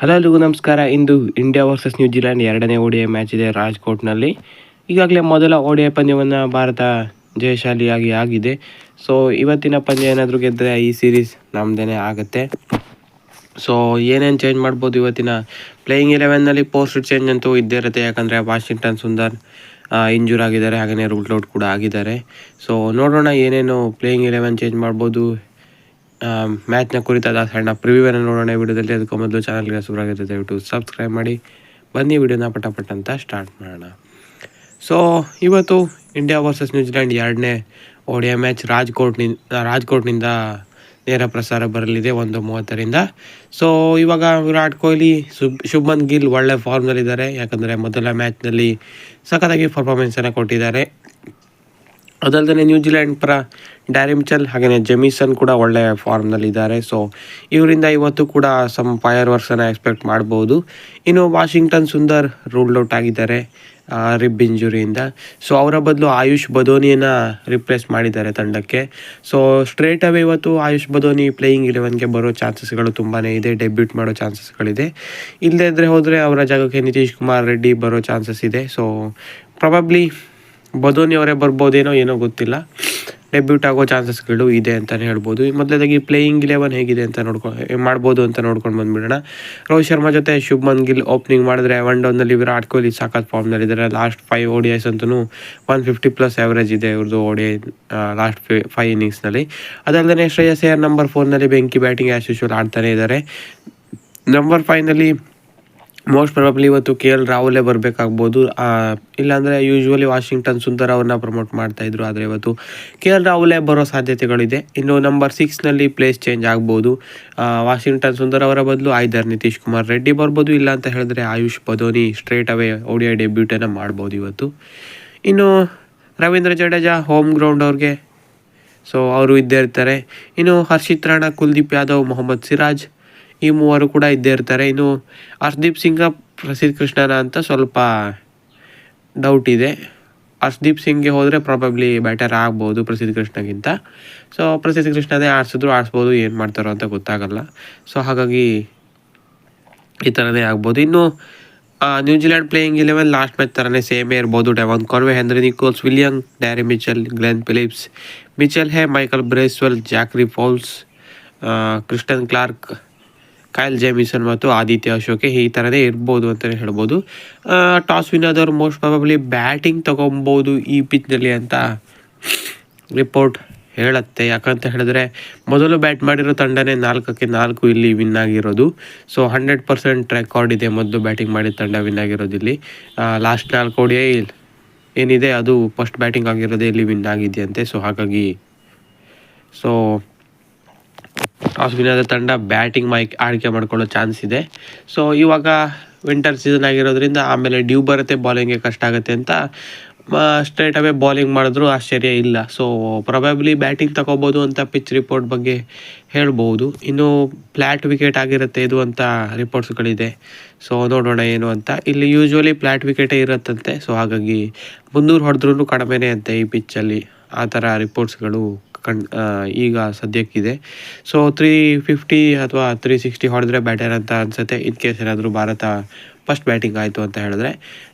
Hello ಎಲ್ರಿಗೂ ನಮಸ್ಕಾರ. ಇಂದು India versus New Zealand ಎರಡನೇ ODI ಮ್ಯಾಚ್ ಇದೆ ರಾಜ್‌ಕೋಟ್‌ನಲ್ಲಿ. ಈಗಾಗಲೇ ಮೊದಲ ODI ಪಂದ್ಯವನ್ನು ಭಾರತ ಜಯಶಾಲಿಯಾಗಿ ಆಗಿದೆ. ಸೊ ಇವತ್ತಿನ ಪಂದ್ಯ ಏನಾದರೂ ಗೆದ್ದರೆ ಈ ಸೀರೀಸ್ ನಮ್ಮದೇ ಆಗುತ್ತೆ. ಸೊ ಏನೇನು ಚೇಂಜ್ ಮಾಡ್ಬೋದು ಇವತ್ತಿನ ಪ್ಲೇಯಿಂಗ್ 11ನಲ್ಲಿ ಪೋಸ್ಟ್ ಚೇಂಜ್ ಅಂತೂ ಇದ್ದೇ ಇರುತ್ತೆ. ಯಾಕಂದರೆ ವಾಷಿಂಗ್ಟನ್ ಸುಂದರ್ ಇಂಜೂರ್ ಆಗಿದ್ದಾರೆ, ಹಾಗೆಯೇ ರೂಲ್ ಔಟ್ ಕೂಡ ಆಗಿದ್ದಾರೆ. ಸೊ ನೋಡೋಣ ಏನೇನು ಪ್ಲೇಯಿಂಗ್ 11 ಚೇಂಜ್ ಮಾಡ್ಬೋದು. ಮ್ಯಾಚ್ನ ಕುರಿತಾದ ಸಣ್ಣ ಪ್ರಿವ್ಯೂವನ್ನು ನೋಡೋಣ ವಿಡಿಯೋದಲ್ಲಿ. ಅದಕ್ಕೂ ಮೊದಲು ಚಾನಲ್ಗೆ ಹೊಸಬರಾಗಿದ್ದರೆ ದಯವಿಟ್ಟು ಸಬ್ಸ್ಕ್ರೈಬ್ ಮಾಡಿ. ಬನ್ನಿ ವಿಡಿಯೋನ ಪಟ ಅಂತ ಸ್ಟಾರ್ಟ್ ಮಾಡೋಣ. ಸೊ ಇವತ್ತು ಇಂಡಿಯಾ ವರ್ಸಸ್ ನ್ಯೂಜಿಲೆಂಡ್ ಎರಡನೇ ODI ಮ್ಯಾಚ್ ರಾಜ್‌ಕೋಟ್ನಿಂದ ನೇರ ಪ್ರಸಾರ ಬರಲಿದೆ 1:30ರಿಂದ. ಸೊ ಇವಾಗ ವಿರಾಟ್ ಕೊಹ್ಲಿ, ಶುಭ್ಮನ್ ಗಿಲ್ ಒಳ್ಳೆ ಫಾರ್ಮ್ನಲ್ಲಿದ್ದಾರೆ. ಯಾಕಂದರೆ ಮೊದಲ ಮ್ಯಾಚ್ನಲ್ಲಿ ಸಖತ್ತಾಗಿ ಪರ್ಫಾರ್ಮೆನ್ಸನ್ನು ಕೊಟ್ಟಿದ್ದಾರೆ. ಅದಲ್ಲದೆ ನ್ಯೂಜಿಲೆಂಡ್ ಪರ ಡ್ಯಾರಿ ಮಿಚೆಲ್ ಹಾಗೆಯೇ ಜೆಮಿಸನ್ ಕೂಡ ಒಳ್ಳೆಯ ಫಾರ್ಮ್ನಲ್ಲಿದ್ದಾರೆ. ಸೊ ಇವರಿಂದ ಇವತ್ತು ಕೂಡ ಸಮ್ ಫೈರ್ ವರ್ಕ್ಸನ್ನು ಎಕ್ಸ್ಪೆಕ್ಟ್ ಮಾಡ್ಬೋದು. ಇನ್ನು ವಾಷಿಂಗ್ಟನ್ ಸುಂದರ್ ರೂಲ್ಡ್ ಔಟ್ ಆಗಿದ್ದಾರೆ ರಿಬ್ ಇಂಜುರಿಯಿಂದ. ಸೊ ಅವರ ಬದಲು ಆಯುಷ್ ಬದೋನಿಯನ್ನು ರಿಪ್ಲೇಸ್ ಮಾಡಿದ್ದಾರೆ ತಂಡಕ್ಕೆ. ಸೊ ಸ್ಟ್ರೇಟ್ ಅವೇ ಇವತ್ತು ಆಯುಷ್ ಬದೋನಿ ಪ್ಲೇಯಿಂಗ್ 11ಗೆ ಬರೋ ಚಾನ್ಸಸ್ಗಳು ತುಂಬಾ ಇದೆ, ಡೆಬ್ಯೂಟ್ ಮಾಡೋ ಚಾನ್ಸಸ್ಗಳಿದೆ. ಇಲ್ಲದೇ ಹೋದರೆ ಅವರ ಜಾಗಕ್ಕೆ ನಿತೀಶ್ ಕುಮಾರ್ ರೆಡ್ಡಿ ಬರೋ ಚಾನ್ಸಸ್ ಇದೆ. ಸೊ ಪ್ರಾಬಬ್ಲಿ ಬದೋನಿ ಅವರೇ ಬರ್ಬೋದೇನೋ, ಏನೋ ಗೊತ್ತಿಲ್ಲ. ಡೆಬ್ಯೂಟ್ ಆಗೋ ಚಾನ್ಸಸ್ಗಳು ಇದೆ ಅಂತಲೇ ಹೇಳ್ಬೋದು. ಮೊದಲೇದಾಗಿ ಪ್ಲೇಯಿಂಗ್ 11 ಹೇಗಿದೆ ಅಂತ ಮಾಡ್ಬೋದು ಅಂತ ನೋಡ್ಕೊಂಡು ಬಂದುಬಿಡೋಣ. ರೋಹಿತ್ ಶರ್ಮಾ ಜೊತೆ ಶುಭ್ಮನ್ ಗಿಲ್ ಓಪನಿಂಗ್ ಮಾಡಿದ್ರೆ, ಒನ್ ಡೌನ್ನಲ್ಲಿ ವಿರಾಟ್ ಕೊಹ್ಲಿ ಸಾಕತ್ ಫಾರ್ಮ್ನಲ್ಲಿದ್ದಾರೆ. ಲಾಸ್ಟ್ 5 ODIs ಅಂತೂ 150+ ಆ್ಯಾವ್ರೇಜ್ ಇದೆ ಇವ್ರದ್ದು ODI ಲಾಸ್ಟ್ 5 ಇನ್ನಿಂಗ್ಸ್ನಲ್ಲಿ. ಅದಲ್ಲದೆ ಶ್ರೇಯಸ್ ಅಯ್ಯರ್ ನಂಬರ್ 4ನಲ್ಲಿ ಬೆಂಕಿ ಬ್ಯಾಟಿಂಗ್ ಆ್ಯಸ್ ಯೂಶುವಲ್ ಆಡ್ತಾನೆ ಇದ್ದಾರೆ. ನಂಬರ್ 5ನಲ್ಲಿ ಮೋಸ್ಟ್ ಪ್ರಾಬಬ್ಲಿ ಇವತ್ತು KL ರಾಹುಲೇ ಬರಬೇಕಾಗ್ಬೋದು. ಇಲ್ಲಾಂದರೆ ಯೂಶ್ವಲಿ ವಾಷಿಂಗ್ಟನ್ ಸುಂದರ್ ಅವ್ರನ್ನ ಪ್ರಮೋಟ್ ಮಾಡ್ತಾಯಿದ್ರು, ಆದರೆ ಇವತ್ತು KL ರಾಹುಲೇ ಬರೋ ಸಾಧ್ಯತೆಗಳಿದೆ. ಇನ್ನು ನಂಬರ್ 6ನಲ್ಲಿ ಪ್ಲೇಸ್ ಚೇಂಜ್ ಆಗ್ಬೋದು. ವಾಷಿಂಗ್ಟನ್ ಸುಂದರ್ ಅವರ ಬದಲು ಐದರ್ ನಿತೀಶ್ ಕುಮಾರ್ ರೆಡ್ಡಿ ಬರ್ಬೋದು. ಇಲ್ಲ ಅಂತ ಹೇಳಿದ್ರೆ AYUSH Badoni straight away ODI ಡೆಬ್ಯೂಟನ್ನು ಮಾಡ್ಬೋದು ಇವತ್ತು. ಇನ್ನು ರವೀಂದ್ರ ಜಡೇಜಾ ಹೋಮ್ ಗ್ರೌಂಡ್ ಅವ್ರಿಗೆ, ಸೊ ಅವರು ಇದ್ದೇ ಇರ್ತಾರೆ. ಇನ್ನು ಹರ್ಷಿತ್ ರಾಣಾ, ಕುಲ್ದೀಪ್ ಯಾದವ್, ಮೊಹಮ್ಮದ್ ಸಿರಾಜ್ ಈ ಮೂವರು ಕೂಡ ಇದ್ದೇ ಇರ್ತಾರೆ. ಇನ್ನು ಹರ್ಷದೀಪ್ ಸಿಂಗ, ಪ್ರಸಿದ್ಧ ಕೃಷ್ಣನ ಅಂತ ಸ್ವಲ್ಪ ಡೌಟ್ ಇದೆ. ಹರ್ಷದೀಪ್ ಸಿಂಗ್ಗೆ ಹೋದರೆ ಪ್ರಾಬಬ್ಲಿ ಬೆಟರ್ ಆಗ್ಬೋದು ಪ್ರಸಿದ್ಧ ಕೃಷ್ಣಗಿಂತ. ಸೊ ಪ್ರಸಿದ್ಧ ಕೃಷ್ಣನೇ ಆಡಿಸ್ಬೋದು, ಏನು ಮಾಡ್ತಾರೋ ಅಂತ ಗೊತ್ತಾಗಲ್ಲ. ಸೊ ಹಾಗಾಗಿ ಈ ಥರನೇ ಆಗ್ಬೋದು. ಇನ್ನು ನ್ಯೂಜಿಲೆಂಡ್ ಪ್ಲೇಯಿಂಗ್ 11 ಲಾಸ್ಟ್ ಮ್ಯಾಚ್ ಥರನೇ ಸೇಮೇ ಇರ್ಬೋದು. Devon Conway, Henry Nicholls, William, Daryl Mitchell, Glenn Phillips, Mitchell Hay, Michael Bracewell, Zachary Foulkes, Kristian Clarke, Kyle Jamieson ಮತ್ತು ಆದಿತ್ಯ ಅಶೋಕೆ ಈ ಥರನೇ ಇರ್ಬೋದು ಅಂತಲೇ ಹೇಳ್ಬೋದು. ಟಾಸ್ ವಿನ್ ಆದವರು ಮೋಸ್ಟ್ ಪ್ರಾಬಬ್ಲಿ ಬ್ಯಾಟಿಂಗ್ ತೊಗೊಬೋದು ಈ ಪಿಚ್ನಲ್ಲಿ ಅಂತ ರಿಪೋರ್ಟ್ ಹೇಳುತ್ತೆ. ಯಾಕಂತ ಹೇಳಿದ್ರೆ ಮೊದಲು ಬ್ಯಾಟ್ ಮಾಡಿರೋ ತಂಡನೇ 4-4 ಇಲ್ಲಿ ವಿನ್ ಆಗಿರೋದು. ಸೊ 100% ರೆಕಾರ್ಡ್ ಇದೆ ಮೊದಲು ಬ್ಯಾಟಿಂಗ್ ಮಾಡಿದ ತಂಡ ವಿನ್ ಆಗಿರೋದು ಇಲ್ಲಿ. ಲಾಸ್ಟ್ 4 ODI ಏನಿದೆ ಅದು ಫಸ್ಟ್ ಬ್ಯಾಟಿಂಗ್ ಆಗಿರೋದೇ ಇಲ್ಲಿ ವಿನ್ ಆಗಿದೆಯಂತೆ. ಸೊ ಹಾಗಾಗಿ ಟಾಸ್ ವಿನ್ ಆದ ತಂಡ ಬ್ಯಾಟಿಂಗ್ ಆಯ್ಕೆ ಮಾಡ್ಕೊಳ್ಳೋ ಚಾನ್ಸ್ ಇದೆ. ಸೊ ಇವಾಗ ವಿಂಟರ್ ಸೀಸನ್ ಆಗಿರೋದ್ರಿಂದ ಆಮೇಲೆ ಡ್ಯೂ ಬರುತ್ತೆ, ಬಾಲಿಂಗ್ಗೆ ಕಷ್ಟ ಆಗುತ್ತೆ ಅಂತ ಸ್ಟ್ರೇಟ್ ಅವೇ ಬಾಲಿಂಗ್ ಮಾಡಿದ್ರು ಆಶ್ಚರ್ಯ ಇಲ್ಲ. ಸೊ ಪ್ರಾಬಬ್ಲಿ ಬ್ಯಾಟಿಂಗ್ ತಗೋಬೋದು ಅಂತ ಪಿಚ್ ರಿಪೋರ್ಟ್ ಬಗ್ಗೆ ಹೇಳ್ಬೋದು. ಇನ್ನು ಫ್ಲ್ಯಾಟ್ ವಿಕೆಟ್ ಆಗಿರುತ್ತೆ ಇದು ಅಂತ ರಿಪೋರ್ಟ್ಸ್ಗಳಿದೆ. ಸೊ ನೋಡೋಣ ಏನು ಅಂತ. ಇಲ್ಲಿ ಯೂಶ್ವಲಿ ಫ್ಲ್ಯಾಟ್ ವಿಕೆಟೇ ಇರುತ್ತಂತೆ. ಸೊ ಹಾಗಾಗಿ 300 ಹೊಡೆದ್ರೂ ಕಡಿಮೆನೇ ಅಂತೆ ಈ ಪಿಚ್ಚಲ್ಲಿ, ಆ ಥರ ರಿಪೋರ್ಟ್ಸ್ಗಳು ಈಗ ಸದ್ಯಕ್ಕಿದೆ. ಸೊ 350 ಅಥವಾ 360 ಹೊಡೆದ್ರೆ ಬ್ಯಾಟರ್ ಅಂತ ಅನಿಸುತ್ತೆ. ಇನ್ ಕೇಸ್ ಏನಾದರೂ ಭಾರತ ಫಸ್ಟ್ ಬ್ಯಾಟಿಂಗ್ ಆಯಿತು ಅಂತ ಹೇಳಿದ್ರೆ.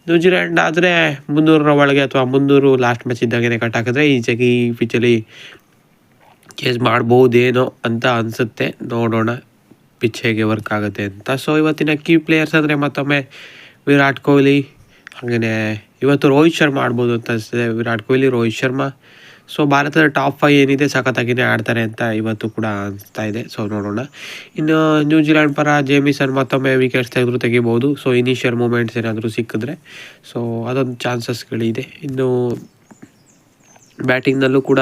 ನ್ಯೂಜಿಲೆಂಡ್ ಆದರೆ 300 ಒಳಗೆ ಅಥವಾ 300 ಲಾಸ್ಟ್ ಮ್ಯಾಚ್ ಇದ್ದಾಗೇ ಕಟ್ ಹಾಕಿದ್ರೆ ಈಜಾಗಿ ಈ ಪಿಚ್ಚಲ್ಲಿ ಚೇಸ್ ಮಾಡ್ಬೋದೇನೋ ಅಂತ ಅನಿಸುತ್ತೆ. ನೋಡೋಣ ಪಿಚ್ ಹೇಗೆ ವರ್ಕ್ ಆಗುತ್ತೆ ಅಂತ. ಸೊ ಇವತ್ತಿನ ಕೀ ಪ್ಲೇಯರ್ಸ್ ಅಂದರೆ ಮತ್ತೊಮ್ಮೆ ವಿರಾಟ್ ಕೊಹ್ಲಿ, ಹಾಗೆಯೇ ಇವತ್ತು ರೋಹಿತ್ ಶರ್ಮಾ ಆಡ್ಬೋದು ಅಂತ ಅನಿಸ್ತದೆ. ವಿರಾಟ್ ಕೊಹ್ಲಿ, ರೋಹಿತ್ ಶರ್ಮಾ. ಸೊ ಭಾರತದ ಟಾಪ್ 5 ಏನಿದೆ ಸಖತ್ತಾಗಿಯೇ ಆಡ್ತಾರೆ ಅಂತ ಇವತ್ತು ಕೂಡ ಅನಿಸ್ತಾ ಇದೆ. ಸೊ ನೋಡೋಣ. ಇನ್ನು ನ್ಯೂಜಿಲೆಂಡ್ ಪರ ಜೇಮಿಸನ್ ಮತ್ತೊಮ್ಮೆ ವಿಕೆಟ್ಸ್ ತೆಗಿಬೋದು. ಸೊ ಇನಿಷಿಯಲ್ ಮೂಮೆಂಟ್ಸ್ ಏನಾದರೂ ಸಿಕ್ಕಿದ್ರೆ ಸೊ ಅದೊಂದು ಚಾನ್ಸಸ್ಗಳಿದೆ. ಇನ್ನು ಬ್ಯಾಟಿಂಗ್ನಲ್ಲೂ ಕೂಡ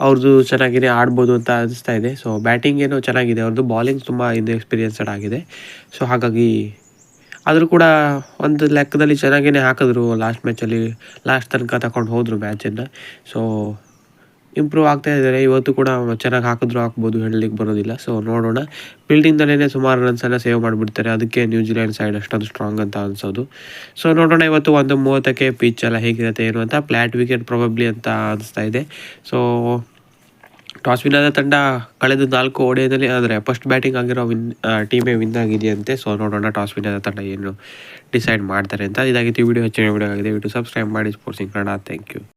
ಅವ್ರದ್ದು ಚೆನ್ನಾಗಿಯೇ ಆಡ್ಬೋದು ಅಂತ ಅನಿಸ್ತಾ ಇದೆ. ಸೊ ಬ್ಯಾಟಿಂಗ್ ಏನೋ ಚೆನ್ನಾಗಿದೆ ಅವ್ರದ್ದು, ಬಾಲಿಂಗ್ ತುಂಬ ಎಕ್ಸ್ಪೀರಿಯನ್ಸ್ಡ್ ಆಗಿದೆ. ಸೊ ಹಾಗಾಗಿ ಆದರೂ ಕೂಡ ಒಂದು ಲೆಕ್ಕದಲ್ಲಿ ಚೆನ್ನಾಗೇ ಹಾಕಿದ್ರು ಲಾಸ್ಟ್ ಮ್ಯಾಚಲ್ಲಿ, ಲಾಸ್ಟ್ ತನಕ ತಗೊಂಡು ಹೋದರು ಮ್ಯಾಚನ್ನು. ಸೊ ಇಂಪ್ರೂವ್ ಆಗ್ತಾ ಇದ್ದಾರೆ. ಇವತ್ತು ಕೂಡ ಚೆನ್ನಾಗಿ ಹಾಕ್ಬೋದು, ಹೇಳಲಿಕ್ಕೆ ಬರೋದಿಲ್ಲ. ಸೊ ನೋಡೋಣ. ಫೀಲ್ಡಿಂಗ್ದಲ್ಲೇ ಸುಮಾರು ರನ್ಸನ್ನು ಸೇವ್ ಮಾಡಿಬಿಡ್ತಾರೆ, ಅದಕ್ಕೆ ನ್ಯೂಜಿಲೆಂಡ್ ಸೈಡ್ ಅಷ್ಟೊಂದು ಸ್ಟ್ರಾಂಗ್ ಅಂತ ಅನಿಸೋದು. ಸೊ ನೋಡೋಣ ಇವತ್ತು 1:30ಕ್ಕೆ ಪಿಚ್ ಎಲ್ಲ ಹೇಗಿರುತ್ತೆ ಏನು ಅಂತ. ಫ್ಲ್ಯಾಟ್ ವಿಕೆಟ್ ಪ್ರಾಬಬ್ಲಿ ಅಂತ ಅನಿಸ್ತಾ ಇದೆ. ಸೊ ಟಾಸ್ ವಿನ್ ಆದ ತಂಡ ಕಳೆದ 4 ಓಡಿಯಲ್ಲಿ ಆದರೆ ಫಸ್ಟ್ ಬ್ಯಾಟಿಂಗ್ ಆಗಿರೋ ಟೀಮೇ ವಿನ್ ಆಗಿದೆಯಂತೆ. ಸೊ ನೋಡೋಣ ಟಾಸ್ ವಿನ್ ಆದ ತಂಡ ಏನು ಡಿಸೈಡ್ ಮಾಡ್ತಾರೆ ಅಂತ. ಇದಾಗಿತ್ತು ಈ ವಿಡಿಯೋ. ಹೆಚ್ಚಿನ ವಿಡಿಯೋ ಆಗಿದೆ. ವಿಡಿಯೋ ಸಬ್ಸ್ಕ್ರೈಬ್ ಮಾಡಿ. Sports in Kannada. Thank you.